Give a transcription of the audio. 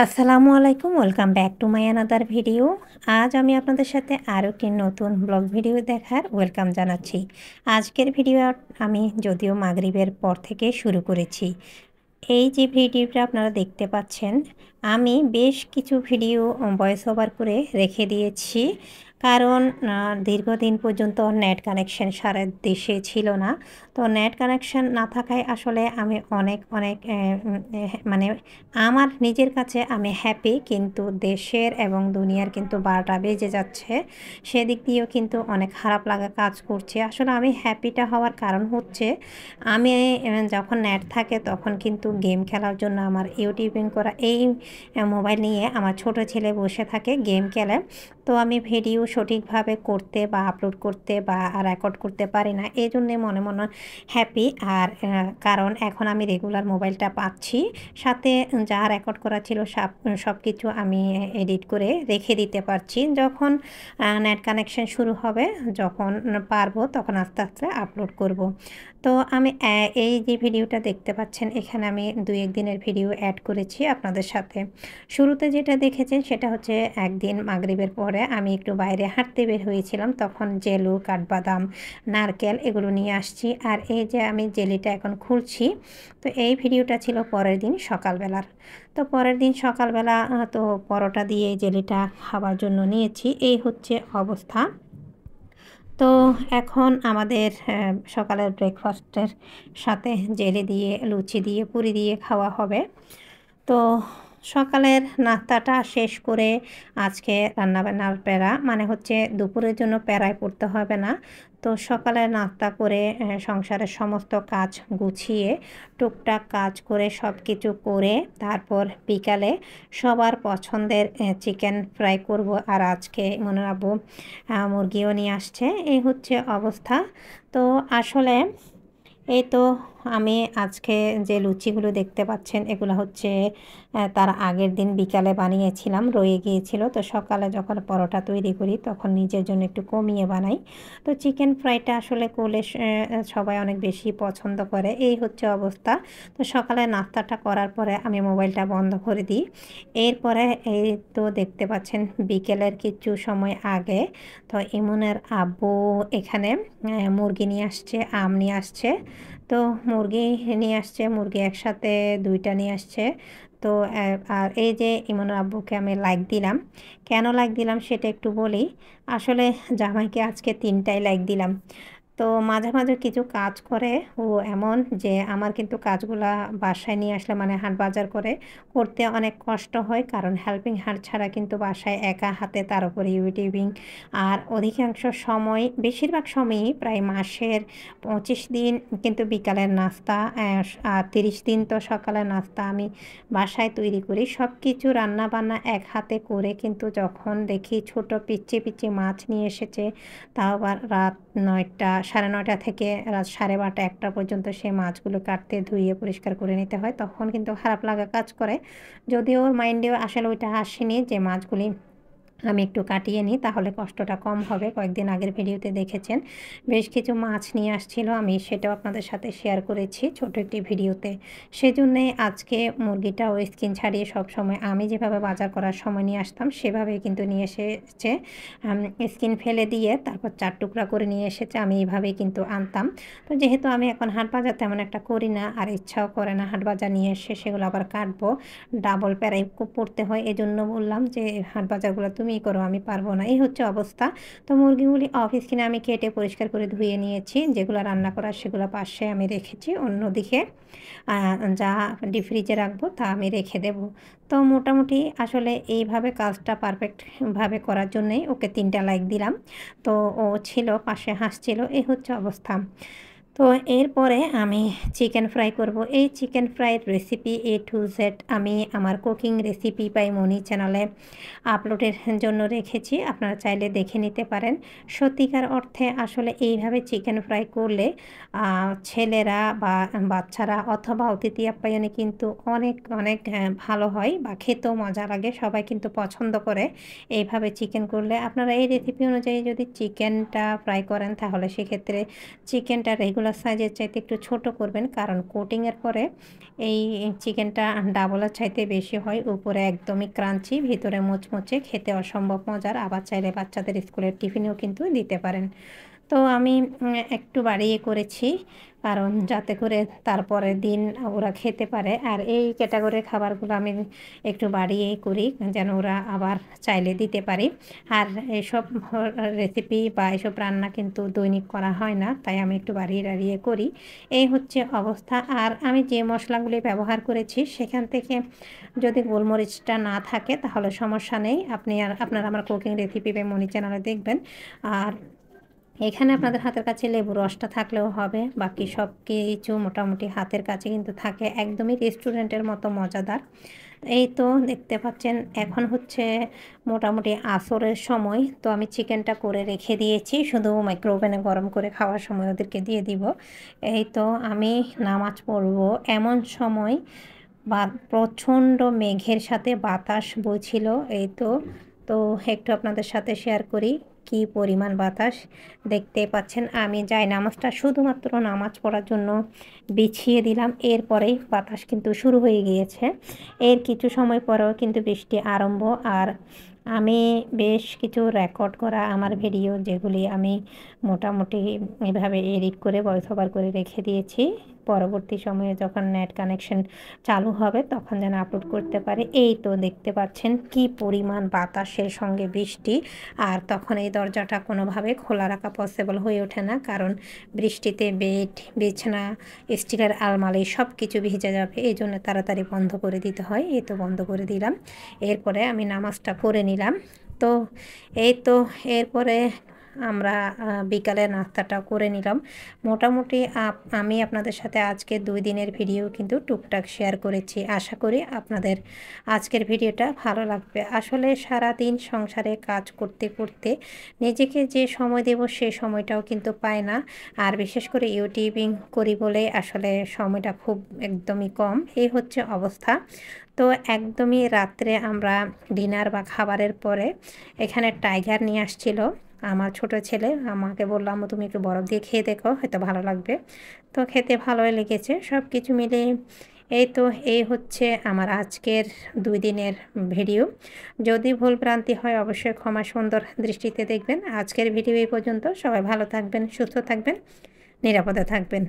আসসালামু আলাইকুম, welcome back to my another video. আজ আমি আপনাদের সাথে আরও একটি নতুন ব্লগ ভিডিও দেখার ওয়েলকাম জানাচ্ছি। আজকের ভিডিও আমি যদিও মাগরিবের পর থেকে শুরু করেছি। এই যে ভিডিওটা আপনারা দেখতে পাচ্ছেন, আমি বেশ কিছু ভিডিও ভয়েস ওভার করে রেখে দিয়েছি। কারণ দীর্ঘদিন পর্যন্ত নেট কানেকশন সারা দেশে ছিল না। তো নেট কানেকশন না থাকায় আসলে আমি অনেক মানে আমার নিজের কাছে আমি হ্যাপি, কিন্তু দেশের এবং দুনিয়ার কিন্তু ১২টা বেজে যাচ্ছে। সেদিক দিয়েও কিন্তু অনেক খারাপ লাগা কাজ করছে। আসলে আমি হ্যাপিটা হওয়ার কারণ হচ্ছে আমি যখন নেট থাকে তখন কিন্তু গেম খেলার জন্য আমার ইউটিউবিং করা এই মোবাইল নিয়ে আমার ছোট ছেলে বসে থাকে, গেম খেলে। তো আমি ভিডিও সঠিকভাবে করতে বা আপলোড করতে বা রেকর্ড করতে পারি না। এজন্যে মনে মনে হ্যাপি। আর কারণ এখন আমি রেগুলার মোবাইলটা পাচ্ছি, সাথে যা রেকর্ড করা ছিল সব কিছু আমি এডিট করে রেখে দিতে পারছি। যখন নেট কানেকশন শুরু হবে, যখন পারবো তখন আস্তে আস্তে আপলোড করব। তো আমি এই যে ভিডিওটা দেখতে পাচ্ছেন, এখানে আমি ২-১ দিনের ভিডিও অ্যাড করেছি আপনাদের সাথে। শুরুতে যেটা দেখেছেন সেটা হচ্ছে একদিন মাগরিবের পরে আমি একটু বাইরে হাঁটতে বের হয়েছিলাম। তখন জেলু, কাঠবাদাম, নারকেল এগুলো নিয়ে আসছি। আর এই যে আমি জেলিটা এখন খুলছি। তো এই ভিডিওটা ছিল পরের দিন সকালবেলার। তো পরের দিন সকালবেলা তো পরোটা দিয়ে জেলিটা খাওয়ার জন্য নিয়েছি। এই হচ্ছে অবস্থা। তো এখন আমাদের সকালের ব্রেকফাস্টের সাথে জেলি দিয়ে, লুচি দিয়ে, পুরি দিয়ে খাওয়া হবে। তো সকালের নাস্তাটা শেষ করে আজকে রান্নাবান্নার প্যারা, মানে হচ্ছে দুপুরের জন্য প্যারায় পড়তে হবে না। তো সকালে নাস্তা করে সংসারের সমস্ত কাজ গুছিয়ে টুকটাক কাজ করে সব কিছু করে তারপর বিকালে সবার পছন্দের চিকেন ফ্রাই করব। আর আজকে মনে রাখবো মুরগিও নিয়ে আসছে। এই হচ্ছে অবস্থা। তো আসলে এই তো আমি আজকে যে লুচিগুলো দেখতে পাচ্ছেন এগুলো হচ্ছে তার আগের দিন বিকালে বানিয়েছিলাম, রয়ে গিয়েছিল। তো সকালে যখন পরোটা তৈরি করি তখন নিজের জন্য একটু কমিয়ে বানাই। তো চিকেন ফ্রাইটা আসলে করলে সবাই অনেক বেশি পছন্দ করে। এই হচ্ছে অবস্থা। তো সকালে নাস্তাটা করার পরে আমি মোবাইলটা বন্ধ করে দিই। এরপরে এই তো দেখতে পাচ্ছেন বিকেলের কিছু সময় আগে তো ইমনের আব্বু এখানে মুরগি নিয়ে আসছে, আম নিয়ে আসছে। তো মুরগি নিয়ে আসছে, মুরগি একসাথে ২টা নিয়ে আসছে। তো আর এই যে ইমনের আব্বুকে আমি লাইক দিলাম। কেন লাইক দিলাম সেটা একটু বলি। আসলে জামাইকে আজকে ৩টাই লাইক দিলাম। তো মাঝে মাঝে কিছু কাজ করে ও এমন যে আমার কিন্তু কাজগুলা বাসায় নিয়ে আসলে মানে হাট বাজার করে করতে অনেক কষ্ট হয়, কারণ হেল্পিং হ্যান্ড ছাড়া কিন্তু বাসায় একা হাতে, তার উপরে ইউটিউবিং। আর অধিকাংশ সময়, বেশিরভাগ সময়ই প্রায় মাসের ২৫ দিন কিন্তু বিকালের নাস্তা, আর ৩০ দিন তো সকালের নাস্তা আমি বাসায় তৈরি করি। সব কিছু রান্নাবান্না এক হাতে করে কিন্তু যখন দেখি ছোট পিচ্চি পিচ্চি মাছ নিয়ে এসেছে, তাও আবার রাত ৯টা, ৯:৩০ থেকে রাত ১২:৩০ ১টা পর্যন্ত সেই মাছগুলো কাটতে, ধুয়ে পরিষ্কার করে নিতে হয়, তখন কিন্তু খারাপ লাগা কাজ করে। যদিও ওর মাইন্ডেও আসলে ওইটা আসেনি যে মাছগুলি আমি একটু কাটিয়ে নিই তাহলে কষ্টটা কম হবে। কয়েকদিন আগের ভিডিওতে দেখেছেন বেশ কিছু মাছ নিয়ে আসছিল, আমি সেটাও আপনাদের সাথে শেয়ার করেছি ছোট একটি ভিডিওতে। সেজন্যই আজকে মুরগিটাও স্কিন ছাড়িয়ে সবসময় আমি যেভাবে বাজার করার সময় নিয়ে আসতাম সেভাবেই কিন্তু নিয়ে এসেছে। স্কিন ফেলে দিয়ে তারপর ৪ টুকরা করে নিয়ে এসেছে। আমি এইভাবেই কিন্তু আনতাম। তো যেহেতু আমি এখন হাট বাজার তেমন একটা করি না, আর ইচ্ছাও করে না হাট বাজার নিয়ে এসে সেগুলো আবার কাটবো, ডাবল প্যারাই পড়তে হয়। এজন্য বললাম যে হাট বাজারগুলো তুমিই করো, আমি পারবো না। এই হচ্ছে অবস্থা। তো মুরগিগুলি অফ স্ক্রিনে আমি কেটে পরিষ্কার করে ধুয়ে নিয়েছি। যেগুলো রান্না করার সেগুলো পাশে আমি রেখেছি। অন্যদিকে যা ডিপ ফ্রিজে রাখবো তা আমি রেখে দেবো। তো মোটামুটি আসলে এইভাবে কাজটা পারফেক্টভাবে করার জন্যই ওকে ৩টা লাইক দিলাম। তো ও ছিল পাশে, হাসছিল। এই হচ্ছে অবস্থা। তো এরপরে আমি চিকেন ফ্রাই করব। এই চিকেন ফ্রাইয়ের রেসিপি A to Z আমি আমার কুকিং রেসিপি বাই মনি চ্যানেলে আপলোডের জন্য রেখেছি। আপনারা চাইলে দেখে নিতে পারেন। সত্যিকার অর্থে আসলে এইভাবে চিকেন ফ্রাই করলে ছেলেরা বা বাচ্চারা অথবা অতিথি আপ্যায়নে কিন্তু অনেক ভালো হয় বা খেতেও মজা লাগে। সবাই কিন্তু পছন্দ করে এইভাবে চিকেন করলে। আপনারা এই রেসিপি অনুযায়ী যদি চিকেনটা ফ্রাই করেন তাহলে সেক্ষেত্রে চিকেনটা রেগুলার রেগুলার সাইজের চাইতে একটু ছোট করবেন, কারণ কোটিংয়ের পরে এই চিকেনটা ডাবলের চাইতে বেশি হয়। উপরে একদমই ক্রাঞ্চি, ভিতরে মুচমুচে, খেতে অসম্ভব মজার। আবার চাইলে বাচ্চাদের স্কুলের টিফিনেও কিন্তু দিতে পারেন। তো আমি একটু বাড়িয়ে করেছি, কারণ যাতে করে তারপরের দিন ওরা খেতে পারে। আর এই ক্যাটাগরির খাবারগুলো আমি একটু বাড়িয়েই করি, যেন ওরা আবার চাইলে দিতে পারি। আর এসব রেসিপি বা এসব রান্না কিন্তু দৈনিক করা হয় না, তাই আমি একটু বাড়িয়ে করি। এই হচ্ছে অবস্থা। আর আমি যে মশলাগুলি ব্যবহার করেছি সেখান থেকে যদি গোলমরিচটা না থাকে তাহলে সমস্যা নেই, আপনারা আমার কুকিং রেসিপি বা মনি চ্যানেলে দেখবেন। আর এখানে আপনাদের হাতের কাছে লেবুর রসটা থাকলেও হবে, বাকি সব কিছু মোটামুটি হাতের কাছে কিন্তু থাকে, একদমই রেস্টুরেন্টের মতো মজাদার। এই তো দেখতে পাচ্ছেন এখন হচ্ছে মোটামুটি আসরের সময়। তো আমি চিকেনটা করে রেখে দিয়েছি, শুধু মাইক্রোওভেনে গরম করে খাওয়ার সময় ওদেরকে দিয়ে দিব। এই তো আমি নামাজ পড়ব এমন সময় বা প্রচণ্ড মেঘের সাথে বাতাস বইছিল। এই তো তো একটু আপনাদের সাথে শেয়ার করি কি পরিমাণ বাতাস। দেখতে পাচ্ছেন আমি নামাজটা শুধুমাত্র নামাজ পড়ার জন্য বিছিয়ে দিলাম, এরপরেই বাতাস কিন্তু শুরু হয়ে গিয়েছে। এর কিছু সময় পরেও কিন্তু বৃষ্টি আরম্ভ। আর আমি বেশ কিছু রেকর্ড করা আমার ভিডিও, যেগুলি আমি মোটামুটি এভাবে এডিট করে ভয়েস ওভার করে রেখে দিয়েছি, পরবর্তী সময়ে যখন নেট কানেকশন চালু হবে তখন যেন আপলোড করতে পারে। এই তো দেখতে পাচ্ছেন কি পরিমাণ বাতাসের সঙ্গে বৃষ্টি। আর তখন এই দরজাটা কোনোভাবে খোলা রাখা পসিবল হয়ে ওঠে না, কারণ বৃষ্টিতে বেড, বিছানা, স্টিলের আলমারি সব কিছু ভিজে যাবে, এই জন্য তাড়াতাড়ি বন্ধ করে দিতে হয়। এই তো বন্ধ করে দিলাম, এরপরে আমি নামাজটা পড়ে নিলাম। তো এই তো এরপরে আমরা বিকালের নাস্তাটা করে নিলাম। মোটামুটি আমি আপনাদের সাথে আজকে 2 দিনের ভিডিও কিন্তু টুকটাক শেয়ার করেছি। আশা করি আপনাদের আজকের ভিডিওটা ভালো লাগবে। আসলে সারাদিন সংসারে কাজ করতে করতে নিজেকে যে সময় দেব সেই সময়টাও কিন্তু পাই না। আর বিশেষ করে ইউটিউবিং করি বলে আসলে সময়টা খুব একদমই কম, এই হচ্ছে অবস্থা। তো একদমই রাত্রে আমরা ডিনার বা খাবারের পরে এখানে টাইগার নিয়ে আসছিল আমার ছোট ছেলে। আমাকে বললাম তুমি একটু বরফ দিয়ে খেয়ে দেখো, হয়তো ভালো লাগবে। তো খেতে ভালোই লেগেছে। সব কিছু মিলে এই তো এই হচ্ছে আমার আজকের 2 দিনের ভিডিও। যদি ভুল ভ্রান্তি হয় অবশ্যই ক্ষমা সুন্দর দৃষ্টিতে দেখবেন। আজকের ভিডিও এই পর্যন্ত। সবাই ভালো থাকবেন, সুস্থ থাকবেন, নিরাপদে থাকবেন।